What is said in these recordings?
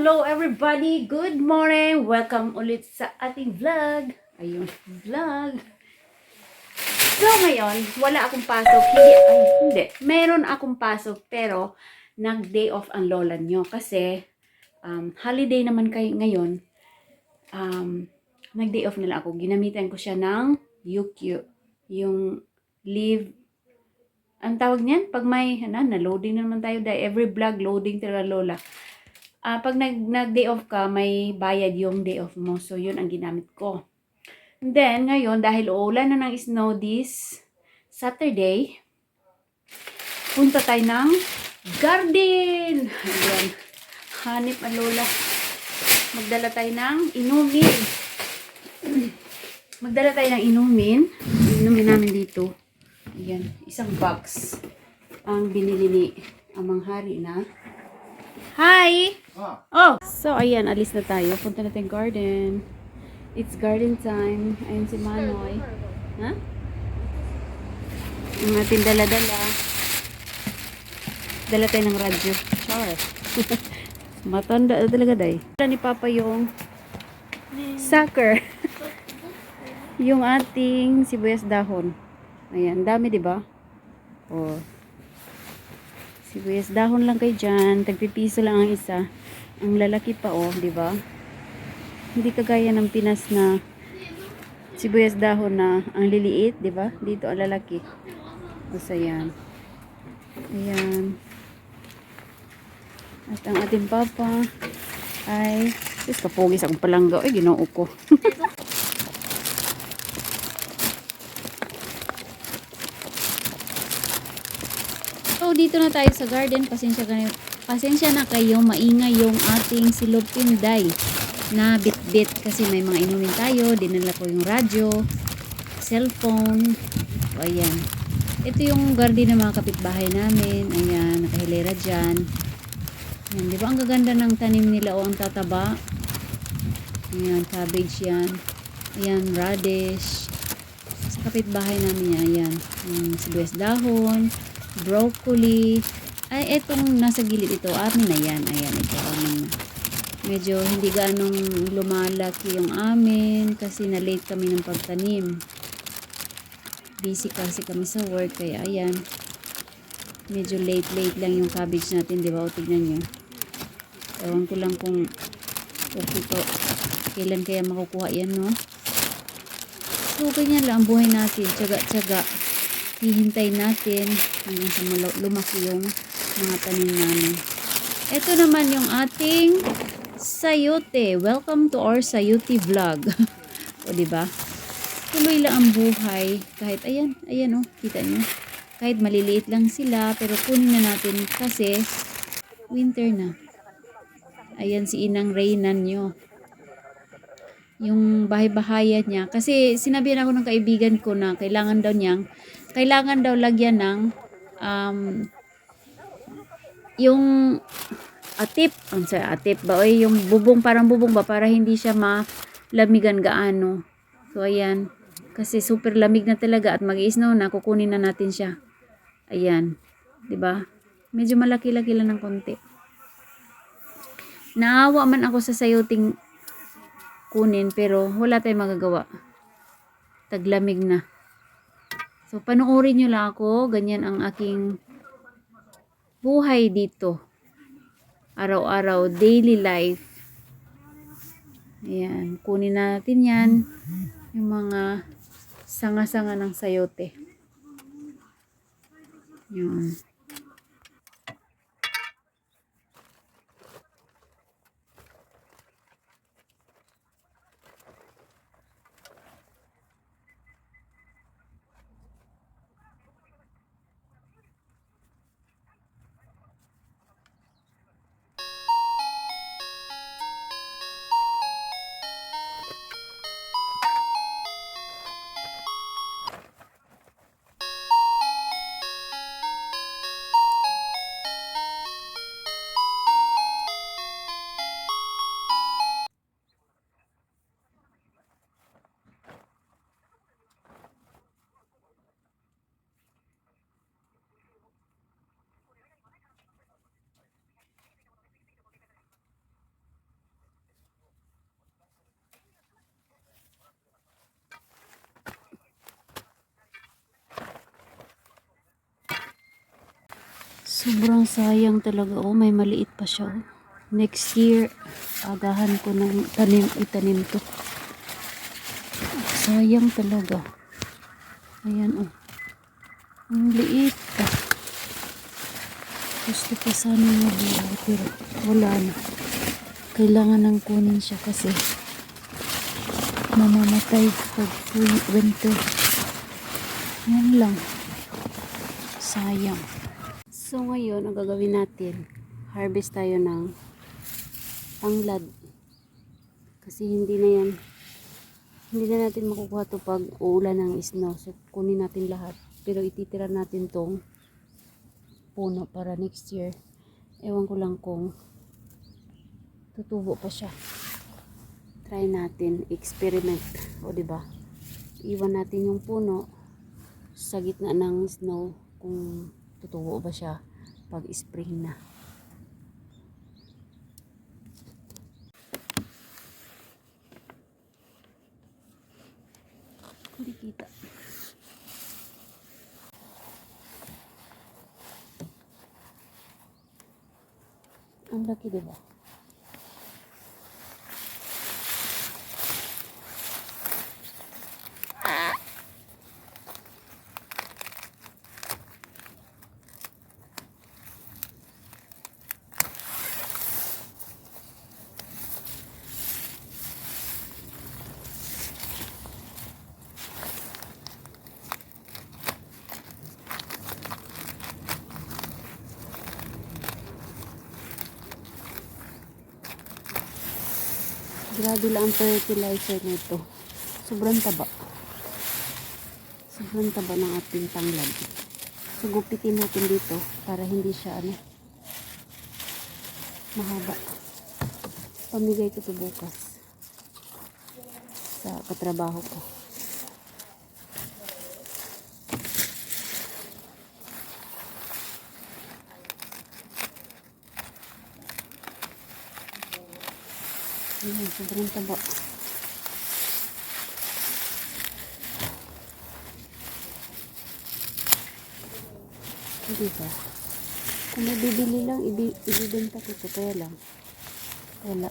Hello everybody! Good morning! Welcome ulit sa ating vlog. Ayun, vlog. So ngayon, wala akong pasok. Hindi. Meron akong pasok pero nag-day off ang lola nyo. Kasi holiday naman kayo ngayon. Nag-day off nila ako. Ginamitan ko siya ng UQ. Yung leave. Ang tawag niyan? Pag may, na-loading na naman tayo dahil every vlog loading talaga lola. Pag nag-day off ka, may bayad yung day off mo. So, yun ang ginamit ko. And then, ngayon, dahil uulan na ng snow this Saturday, punta tayo ng garden. Ayan. Hanip ang lola. Magdala tayo ng inumin. Magdala tayo ng inumin. Inumin namin dito. Ayan. Isang box ang binili ni Amang Hari na. Hi! Oh! So, ayan, alis na tayo. Punta natin garden. It's garden time. Ayan si Manoy. Ha? Ang ating dala-dala. Dala tayo ng radyo. Char. Matanda talaga, day. Dala ni Papa yung sucker. Yung ating sibuyas dahon. Ayan, dami, diba? Oh. Sibuyas dahon lang kayo dyan. Tagpipiso lang ang isa. Ang lalaki pa, oh, di ba? Hindi kagaya ng Pinas na sibuyas dahon na ang liliit, di ba? Dito ang lalaki. O, so, yan. Ayan. At ang ating papa ay, kapugis akong palangga. Ay, ginoo ko. So, dito na tayo sa garden. Pasensya na kayo. Maingay yung ating silog pinday na bit-bit. Kasi may mga inumin tayo. Dinala ko yung radyo, cellphone. O, ayan. Ito yung garden ng mga kapitbahay namin. Ayan, nakahilera dyan. Ayan, di ba? Ang gaganda ng tanim nila o ang tataba. Ayan, cabbage yan. Ayan, radish. Sa kapitbahay namin yan. Ayan, sibuyas dahon, broccoli. Ay, etong nasa gilid ito, amin na yan. Ayan, ito, amin na. Medyo hindi ganong lumalaki yung amin kasi na-late kami ng pagtanim. Busy kasi kami sa work, kaya ayan. Medyo late lang yung cabbage natin, di ba? O, tignan nyo. Ewan ko lang kung okay to. Kailan kaya makukuha yan, no? So, ganyan lang ang buhay natin. Tsaga-tsaga. Hihintay natin hanggang sa lumaki yung mga tanim namin. Ito naman yung ating sayote. Welcome to our sayote vlog. O, diba? Tuloy lang ang buhay. Kahit, ayan, oh, kita nyo. Kahit maliliit lang sila, pero kunin na natin kasi winter na. Ayan si Inang Reynan nyo. Yung bahay-bahayan niya. Kasi sinabihan ako ng kaibigan ko na kailangan daw lagyan ng yung atip ba o yung bubong, parang bubong ba para hindi siya malamigan gaano. So ayan, kasi super lamig na talaga at mag-i-snow na, kukunin na natin siya. Ayan, 'di ba? Medyo malaki-laki lang ng konti. Naawa man ako sa sayoting kunin pero wala tayong magagawa. Taglamig na. So, panoorin nyo lang ako. Ganyan ang aking buhay dito. Araw-araw, daily life. Ayan. Kunin natin yan. Yung mga sanga-sanga ng sayote. Yun. Sobrang sayang talaga. Oh, may maliit pa siya. Oh. Next year, agahan ko ng itanim to. Sayang talaga. Ayan, oh. Ang liit pa. Gusto pa sana mabuhay, pero wala na. Kailangan nang kunin siya kasi mamamatay pag winter. Yan lang. Sayang. So ngayon, ang gagawin natin, harvest tayo ng tanglad. Kasi hindi na natin makukuha to pag uulan ng snow. So kunin natin lahat. Pero ititira natin tong puno para next year. Ewan ko lang kung tutubo pa siya. Try natin, experiment. O diba? Iwan natin yung puno sa gitna ng snow kung tutubo ba siya pag spring na. Hindi kita. Ang laki, diba? Grabe lang ang fertilizer nito. Sobrang taba. Sobrang taba ng ating tanglad. So gupitin natin dito para hindi siya mahaba. Pamigay ko ito bukas sa katrabaho ko. Ayan, sobrang taba. Hindi ba? Kung may bibili lang, ibibenta ko ito. Kaya lang, wala.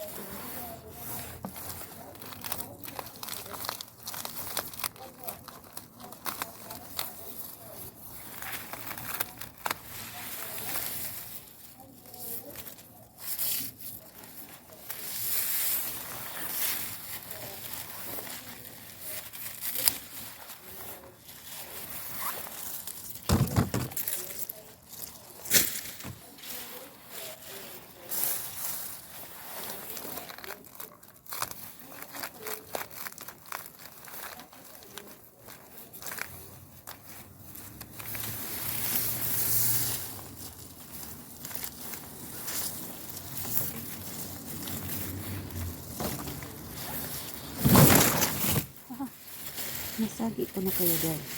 Nasagi ko na kayo guys.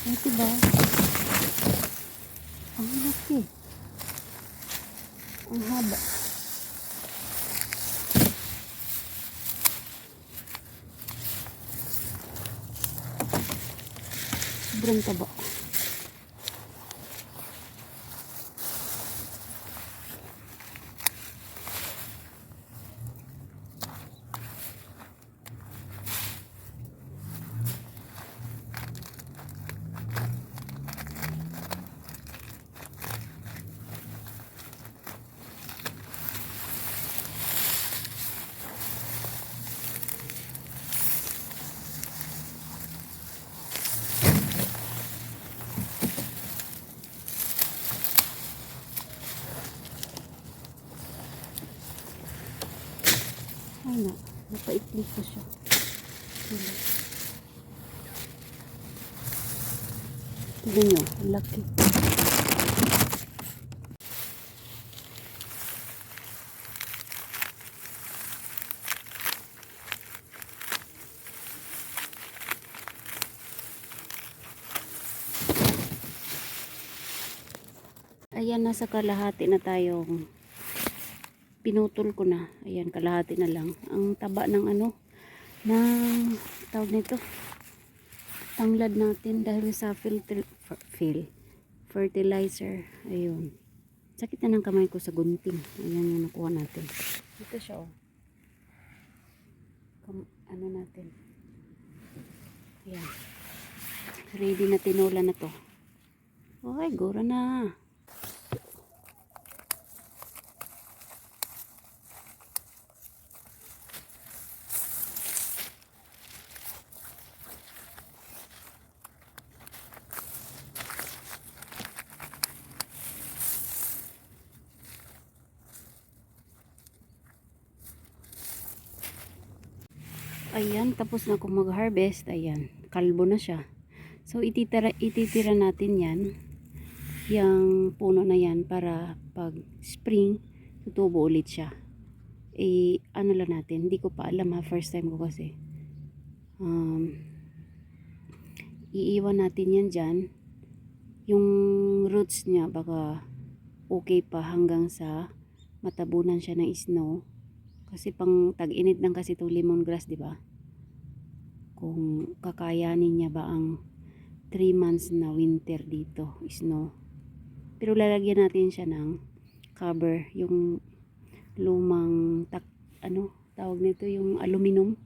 Ay, diba? Ang laki. Ang haba. Sobrang taba. Ay na, napaikli ko siya. Tignan nyo, ang laki. Ayan, nasa kalahati na tayong pinutol ko na. Ayan, kalahati na lang. Ang taba ng ng tawag nito, tanglad natin dahil sa fertilizer. Ayun. Sakit na ng kamay ko sa gunting. Ayan yung nakuha natin. Ito siya, oh. Ano natin. Ayan. Ready na tinola na to. Okay, gura na. Ayan, tapos na akong mag-harvest. Ayan, kalbo na siya. So, ititira natin yan. Yung puno na yan para pag spring, tutubo ulit siya. Ano lang natin, hindi ko pa alam ha, first time ko kasi. Iiwan natin yan dyan. Yung roots niya, baka okay pa hanggang sa matabunan siya ng snow. Kasi pang tag-init lang kasi itong lemongrass, di ba? Kung kakayanin niya ba ang 3 months na winter dito, snow. Pero lalagyan natin siya ng cover, yung lumang tawag nito, yung aluminum,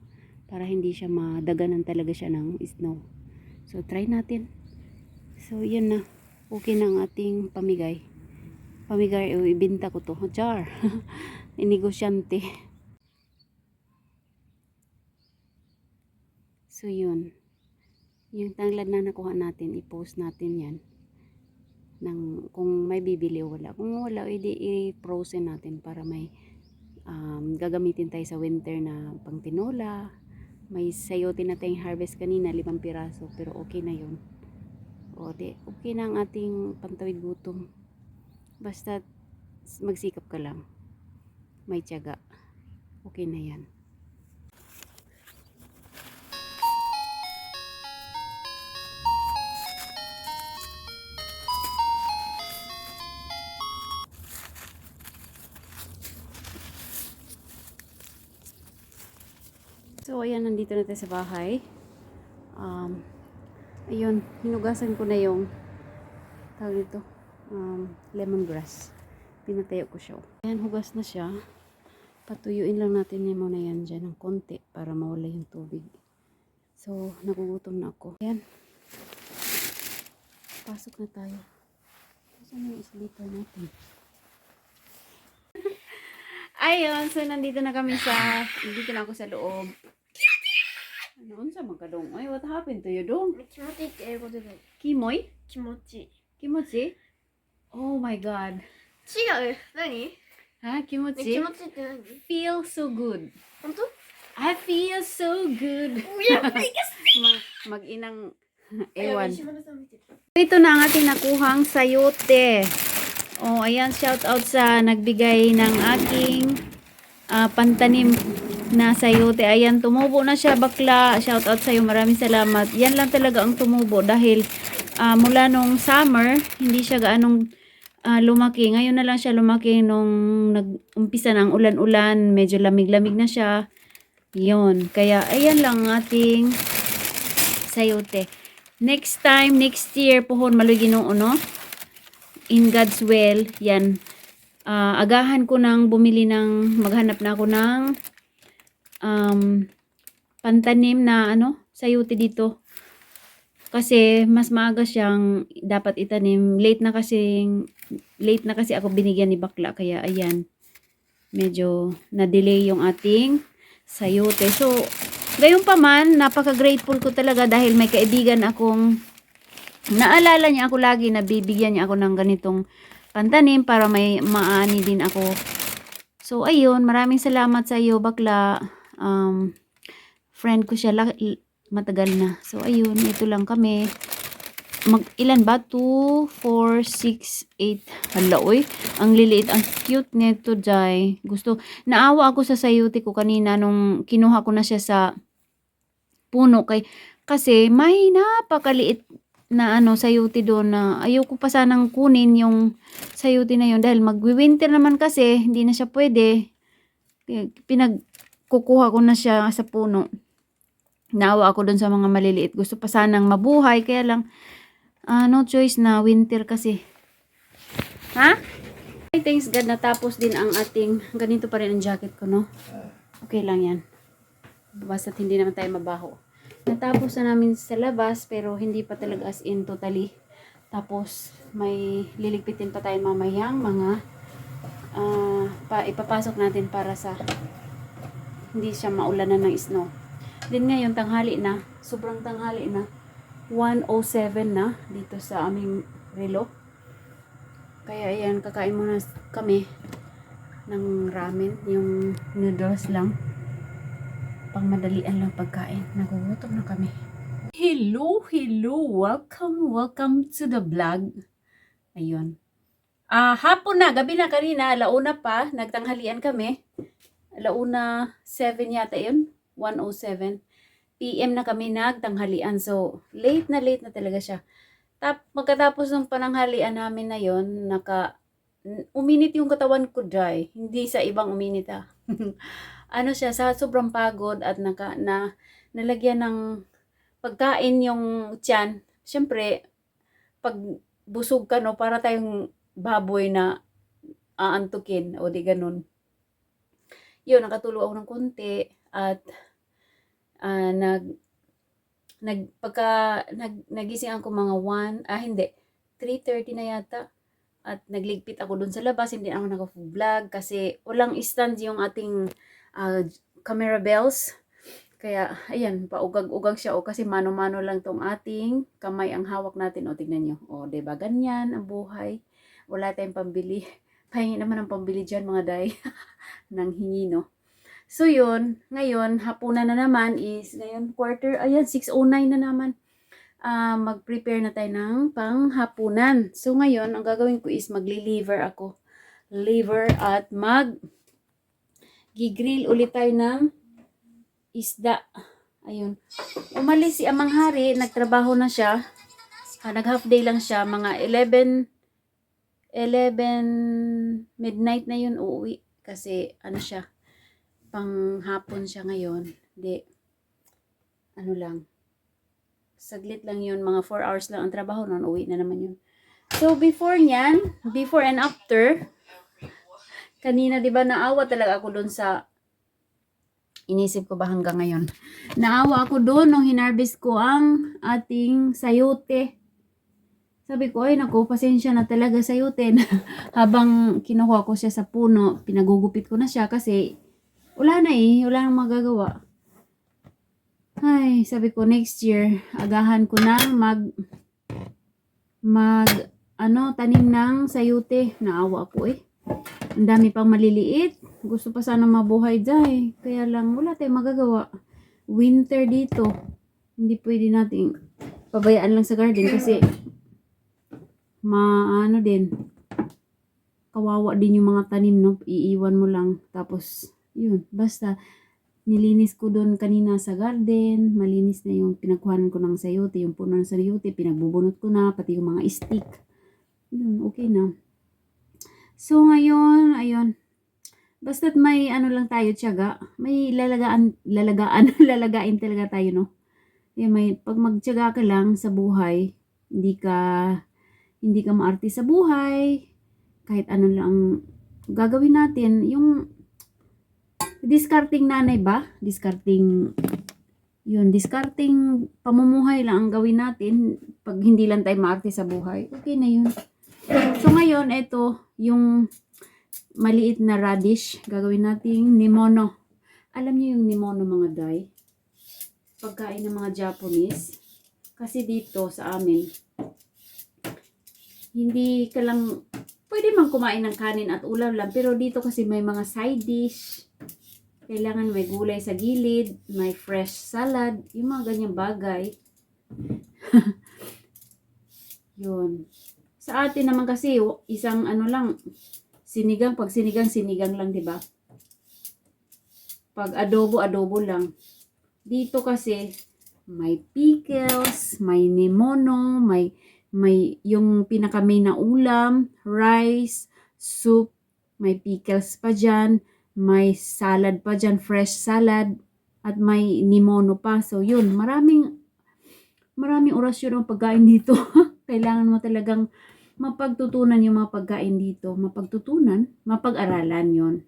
para hindi siya madaganan talaga siya ng snow. So try natin. So yun na, okay na ang ating pamigay. Ibenta ko to, jar. Negosyante. So yun, yung tanglad na nakuha natin, i-post natin yan kung may bibili o wala. Kung wala, i-frozen natin para may gagamitin tayo sa winter na pang tinola. May sayote na tayong harvest kanina, 5 piraso, pero okay na yun. Okay na ang ating pantawid gutom. Basta magsikap ka lang, may tiyaga, okay na yan. So, ayan, nandito na tayo sa bahay. Ayun, hinugasan ko na yung tawag dito, lemongrass. Pinatayo ko siya. Ayan, hugas na siya. Patuyuin lang natin yung muna yan dyan ng konti para mawala yung tubig. So, nagugutom na ako. Ayan. Pasok na tayo. Saan yung sleeper natin? Ayun, so nandito na ako sa loob. Ano unsa man ka dong? Ay, what happened to you dong? 気持ちいいって英語で何？ Kimoy? 気持ちいい。 Kimochi? Oh my god. 違う。何？ Ha? ね、気 Kimochi? 持ちいいって何？ Feel so good. 本当？ I feel so good. いや、いけ Mag-inang や、 ewan. 石丸さん見てる。 Ito na ang ating nakuhang sayote. Oh, ayan, shout out sa nagbigay ng aking pantanim na sayote. Ayan, tumubo na siya, bakla. Shout out sa iyo, maraming salamat. Yan lang talaga ang tumubo dahil mula nung summer, hindi siya gaanong lumaki. Ngayon na lang siya lumaki nung nag-umpisa ng ulan-ulan. Medyo lamig-lamig na siya. Yun. Kaya, ayan lang ang ating sayote. Next time, next year, puhon maloy Ginoo, no? In God's will, yan. Agahan ko nang maghanap na ako ng pantanim na sayote dito. Kasi mas maaga siyang dapat itanim. Late na kasi ako binigyan ni bakla, kaya ayan. Medyo na-delay yung ating sayote. So, gayon pa man, napaka-grateful ko talaga dahil may kaibigan akong naalala niya ako lagi na bibigyan niya ako ng ganitong pantanim para may maani din ako. So, ayun, maraming salamat sa iyo, bakla. Friend ko siya, matagal na. So, ayun, ito lang kami. Ilan ba? 2, 4, 6, 8. Hala, oy. Ang liliit, ang cute nito, Jai. Naawa ako sa sayote ko kanina nung kinuha ko na siya sa puno. Kasi may napakaliit na sayote doon na ayoko pa sanang kunin yung sayote na yun dahil magwi-winter naman kasi hindi na siya pwede. Pinagkukuha ko na siya sa puno. Naawa ako doon sa mga maliliit. Gusto pa sanang mabuhay, kaya lang No choice na winter kasi. Ha? Ay, thanks God natapos din ang ating, ganito pa rin ang jacket ko, no? Okay lang yan. Basta't hindi naman tayo mabaho. Natapos na namin sa labas, pero hindi pa talaga as in totally. Tapos, may liligpitin pa tayo mamayang mga ipapasok natin para sa hindi siya maulanan ng snow. Din ngayon, tanghali na. Sobrang tanghali na. 1:07 na dito sa aming relo. Kaya ayan, kakain muna kami ng ramen, yung noodles lang. Pang madalian lang pagkain. Nagugutom na kami. Hello, welcome to the vlog. Ayun. Hapon na, gabi na kanina, alauna pa, nagtanghalian kami. Alauna 7 yata yun, 1:07 PM na kami nagtanghalian. So, late na talaga siya. Pagkatapos ng pananghalian namin na yon, uminit yung katawan ko dry. Hindi sa ibang uminit ano siya, sa sobrang pagod at nalagyan ng pagkain yung tiyan. Siyempre, pag busog ka, no, para tayong baboy na aantukin. O di ganun. Yun, nakatulog ako ng konti at nagising ako mga 3:30 na yata. At nagligpit ako dun sa labas, hindi ako naka-vlog kasi walang stand yung ating camera bells. Kaya, ayan, paugag-ugag siya. Kasi mano-mano lang tong ating kamay ang hawak natin. O, tignan nyo. O, diba? Ganyan ang buhay. Wala tayong pambili. Pahingi naman ang pambili dyan, mga day. Nang hingi, no? So, yun. Ngayon, hapunan na naman is, ngayon, ayan, 6:09 na naman. Mag-prepare na tayo ng panghapunan. So, ngayon, ang gagawin ko is magli-liver ako. Liver at gigrill ulit tayo ng isda. Ayun. Umalis si Amang Hari, nagtrabaho na siya. Nag-half day lang siya. Mga 11 midnight na yun uuwi. Kasi, ano siya, panghapon siya ngayon. Hindi, ano lang, saglit lang yun, mga 4 hours lang ang trabaho, noon uwi na naman yun. So, before and after, kanina, di ba, naawa talaga ako doon sa, inisip ko ba hanggang ngayon, naawa ako doon nung hinarvest ko ang ating sayote. Sabi ko, ay naku, pasensya na talaga sayote. Habang kinuha ko siya sa puno, pinagugupit ko na siya kasi wala nang magagawa. Ay, sabi ko next year, agahan ko na tanim ng sayote. Naawa ako eh. Ang dami pang maliliit. Gusto pa sana mabuhay dyan. Kaya lang, wala tayong magagawa. Winter dito. Hindi pwede nating pabayaan lang sa garden kasi kawawa din yung mga tanim, no? Iiwan mo lang. Tapos, yun, basta nilinis ko doon kanina sa garden, malinis na yung pinagkuhanan ko ng sayote, yung puno ng sayote, pinagbubunot ko na, pati yung mga stick. Yun, okay na. So, ngayon, ayun, basta't may lang tayo, tiyaga, may lalagain talaga tayo, no? Kaya pag magtiyaga ka lang sa buhay, hindi ka maarte sa buhay, kahit ano lang gagawin natin, yung discarding nanay ba? Discarding pamumuhay lang ang gawin natin pag hindi lang tayo maarte sa buhay. Okay na yun. So ngayon, ito, yung maliit na radish, gagawin nating nimono. Alam niyo yung nimono, mga day? Pagkain ng mga Japanese. Kasi dito sa amin, hindi ka lang, pwede man kumain ng kanin at ulam lang, pero dito kasi may mga side dish. Kailangan may gulay sa gilid, may fresh salad, yung mga ganyang bagay. Yun. Sa atin naman kasi, isang lang, pag sinigang lang, di ba? Pag adobo lang. Dito kasi, may pickles, may nimono, may yung pinaka-main na ulam, rice, soup, may pickles pa dyan, may salad pa dyan, fresh salad, at may nimono pa. So, yun, maraming orasyon ang pagkain dito. Kailangan mo talagang mapagtutunan yung mga pagkain dito. Mapag-aralan yon.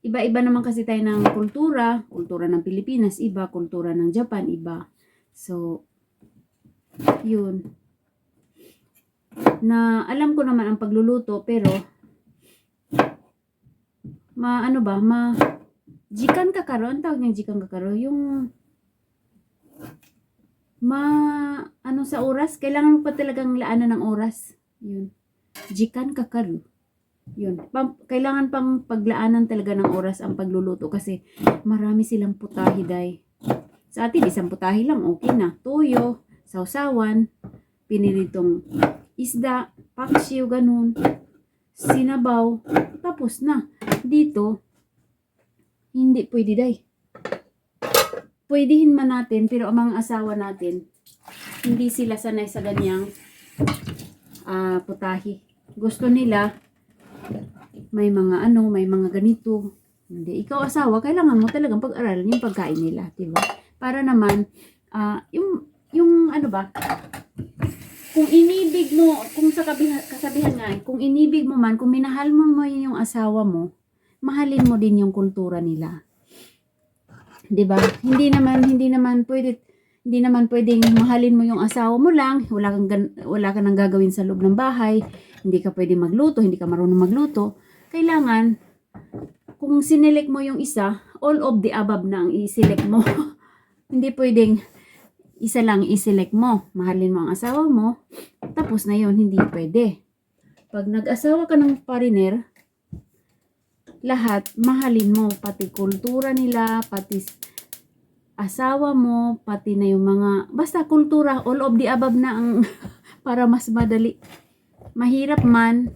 Iba-iba naman kasi tayo ng kultura. Kultura ng Pilipinas, iba. Kultura ng Japan, iba. So, yun. Na alam ko naman ang pagluluto, pero jikan kakaro, ang tawag niyang jikan kakaro, yung sa oras, kailangan mo pa talagang laanan ng oras. Yun. Jikan kakaro. Yun. Kailangan pang paglaanan talaga ng oras ang pagluluto kasi marami silang putahe, day. Sa atin, isang putahe lang, okay na. Toyo, sausawan, piniritong isda, paksiw, ganun, sinabaw, tapos na. Dito, hindi pwede, day. Pwedihin man natin, pero ang mga asawa natin, hindi sila sanay sa ganyang putahe. Gusto nila, may mga ganito. Hindi. Ikaw asawa, kailangan mo talagang pag-aralan yung pagkain nila, diba? Para naman, kung inibig mo, kung sa kasabihan nga, kung inibig mo man, kung minahal mo yung asawa mo, mahalin mo din yung kultura nila. 'Di ba? Hindi naman pwedeng mahalin mo yung asawa mo lang, wala ka nang gagawin sa loob ng bahay, hindi ka pwedeng magluto, hindi ka marunong magluto. Kailangan kung sinelect mo yung isa, all of the above na ang i-select mo. Hindi pwedeng isa lang i-select mo. Mahalin mo ang asawa mo, tapos na yun, hindi pwede. Pag nag-asawa ka ng foreigner, lahat mahalin mo, pati kultura nila, pati asawa mo, pati na yung mga, basta kultura, all of the above na ang para mas madali. Mahirap man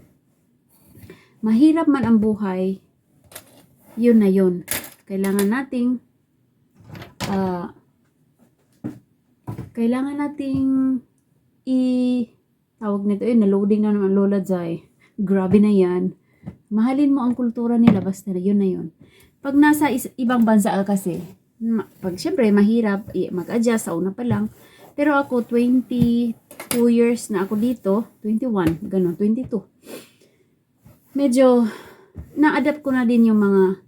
ang buhay, yun na yun. Kailangan nating tawag nito, na-loading na naman Lola Jai. Grabe na yan. Mahalin mo ang kultura nila, basta yun na yun. Pag nasa ibang bansa ka kasi, syempre mahirap mag-adjust sa una pa lang. Pero ako 22 years na ako dito, 21, ganun, 22. Medyo na-adapt ko na din yung mga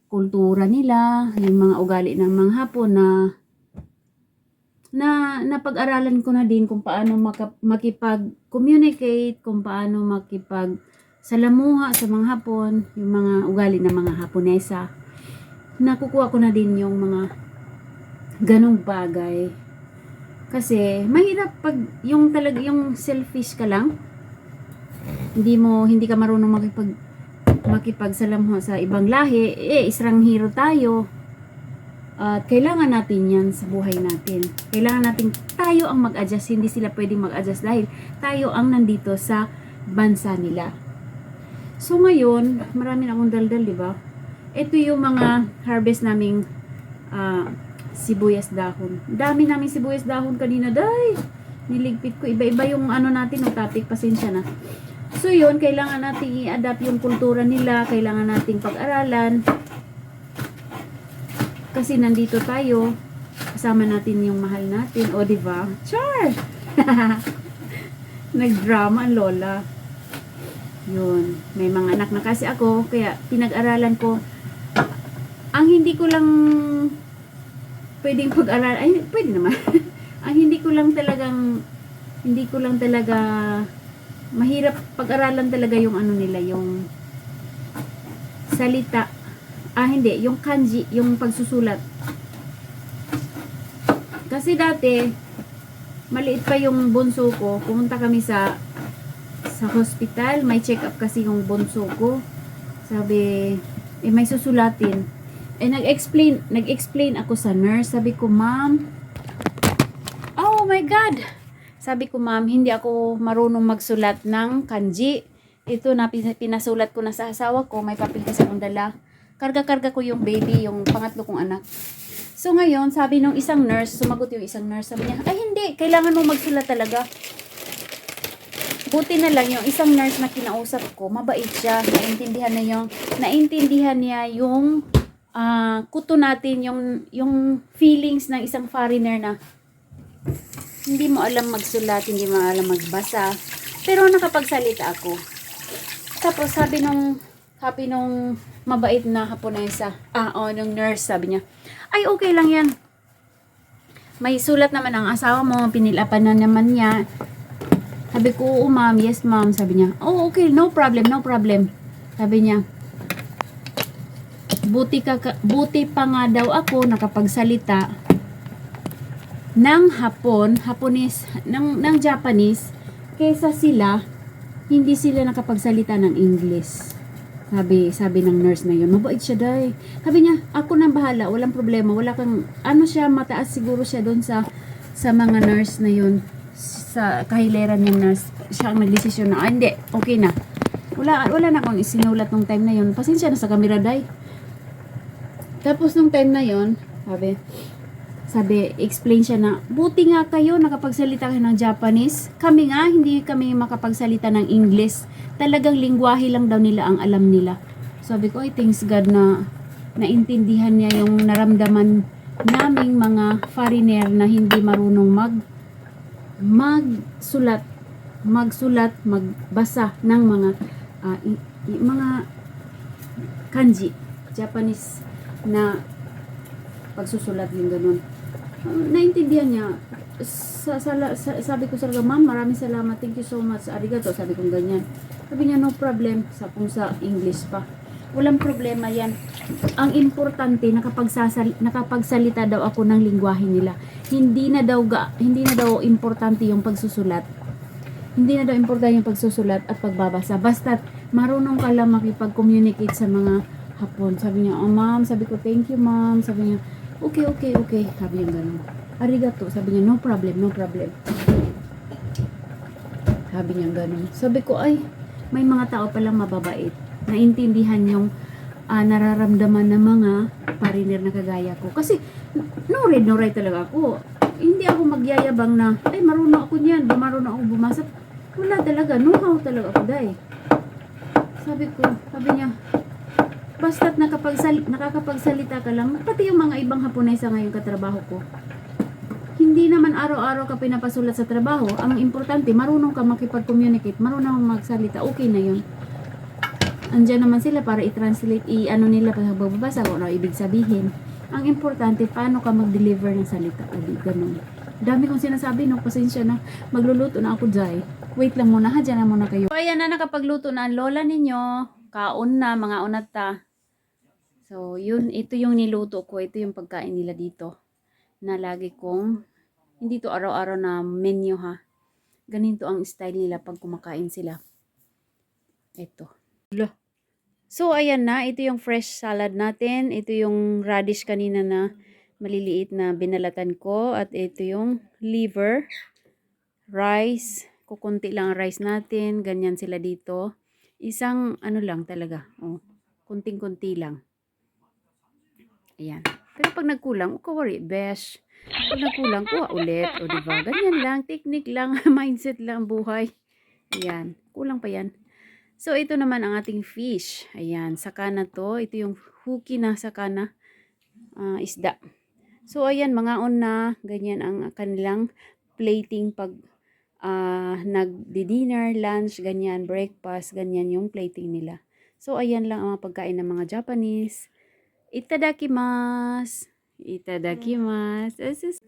kultura nila, yung mga ugali ng mga Hapon na napag-aralan ko na din kung paano makipag-communicate, kung paano salamuha sa mga Hapon, yung mga ugali ng mga Haponesa. Nakukuha ko na din yung mga ganong bagay. Kasi mahirap pag yung selfish ka lang, hindi ka marunong makipagsalamuha sa ibang lahi, estranghero tayo. At kailangan natin yan sa buhay natin. Kailangan natin tayo ang mag-adjust, hindi sila pwedeng mag-adjust dahil tayo ang nandito sa bansa nila. So ngayon, marami na akong daldal, di ba? Ito yung mga harvest naming sibuyas dahon. Dami naming sibuyas dahon kanina, day. Niligpit ko, iba-iba yung natin, topic, pasensya na. So yun, kailangan natin i-adapt yung kultura nila, kailangan nating pag-aralan. Kasi nandito tayo, kasama natin yung mahal natin, o diba? Char! Nagdrama ang lola. Yun, may mga anak na kasi ako, kaya pinag-aralan ko. Ang hindi ko lang pwedeng pag-aralan, ay pwede naman. Ang hindi ko lang talaga mahirap pag-aralan talaga yung nila, yung salita. Hindi, yung kanji, yung pagsusulat. Kasi dati, maliit pa yung bunso ko, pumunta kami sa hospital, may check-up kasi yung bunso ko. Sabi, may susulatin. Nag-explain ako sa nurse. Sabi ko, ma'am, oh my God! Sabi ko, ma'am, hindi ako marunong magsulat ng kanji. Ito na, pinasulat ko na sa asawa ko, may papel kasi akong dala. Karga-karga ko yung baby, yung pangatlo kong anak. So ngayon, sabi nung isang nurse, sumagot yung isang nurse, sabi niya, ay hindi, kailangan mo magsulat talaga. Buti na lang yung isang nurse na kinausap ko, mabait siya, naintindihan niya yung kuto natin, yung feelings ng isang foreigner na hindi mo alam magsulat, hindi mo alam magbasa, pero nakapagsalita ako. Tapos sabi nung mabait na Haponesa, nung nurse, sabi niya, ay okay lang yan. May sulat naman ang asawa mo, pinilapan na naman niya. Sabi ko, oo ma'am, yes ma'am, sabi niya. Oh okay, no problem, no problem. Sabi niya, buti pa nga daw ako nakapagsalita ng Hapones, ng Japanese, kaysa sila, hindi sila nakapagsalita ng English. Sabi ng nurse na yun, mabait siya day. Sabi niya, ako nang bahala, walang problema, wala kang, siya, mataas siguro siya doon sa mga nurse na yun, sa kahileran ng nurse. Siya ang nagdesisyon na, hindi, okay na. Wala na akong isinulat nung time na yun. Pasensya na sa camera day. Tapos nung time na yun, sabi, explain siya na, buti nga kayo nakapagsalita kayo ng Japanese. Kami nga, hindi kami makapagsalita ng English. Talagang lingwahe lang daw nila ang alam nila. Sabi ko, thanks God na naintindihan niya yung naramdaman naming mga foreigner na hindi marunong magsulat, magbasa ng mga kanji, Japanese na pagsusulat yung ganun. Naintindihan niya. Sabi ko sa ma'am, maraming salamat, thank you so much, arigato, sabi ko ganyan. Sabi niya, no problem, sa English pa. Walang problema yan. Ang importante, nakapagsalita daw ako ng lingwahe nila. Hindi na daw importante yung pagsusulat. Hindi na daw importante yung pagsusulat at pagbabasa. Basta marunong ka lang makipag-communicate sa mga Hapon. Sabi niya, oh ma'am, sabi ko, thank you ma'am. Sabi niya, okay. Sabi niya gano'n. Arigato. Sabi niya, no problem. Sabi niya gano'n. Sabi ko, ay, may mga tao palang mababait. Naintindihan yung nararamdaman ng mga foreigner na kagaya ko. Kasi, no read talaga ako. Hindi ako magyayabang na, ay, marunong ako niyan. Marunong ako bumasa. Wala talaga. Know-how talaga ako, day. Sabi niya, basta't nakakapagsalita ka lang, pati yung mga ibang Haponesa ngayon katrabaho ko. Hindi naman araw-araw ka pinapasulat sa trabaho. Ang importante, marunong ka makipag-communicate, marunong magsalita, okay na yun. Andiyan naman sila para i-translate, nila pag babasa kung ano ibig sabihin. Ang importante, paano ka mag-deliver ng salita. Ganun. Dami kong sinasabi, no, pasensya na. Magluluto na ako, Jai. Wait lang muna, dyan na muna kayo. So, ayan na, nakapagluto na ang lola ninyo. Kaon na, mga unata. So, ito yung niluto ko. Ito yung pagkain nila dito. Na lagi kong, hindi to araw-araw na menu ha. Ganito ang style nila pag kumakain sila. Ito. So, ayan na. Ito yung fresh salad natin. Ito yung radish kanina na maliliit na binalatan ko. At ito yung liver, rice. Kukunti lang ang rice natin. Ganyan sila dito. Isang lang talaga. Kunting-kunti lang. Ayan. Pero pag nagkulang, worry, besh. Pag nagkulang, kuha ulit. O diba? Ganyan lang. Technique lang. Mindset lang buhay. Ayan. Kulang pa yan. So, ito naman ang ating fish. Ayan. Sakana to. Ito yung huki na sakana. Isda. So, ayan. Mga na. Ganyan ang kanilang plating pag nagdi-dinner, lunch, ganyan, breakfast, ganyan yung plating nila. So, ayan lang ang mga pagkain ng mga Japanese. Itadakimasu. Itadakimasu.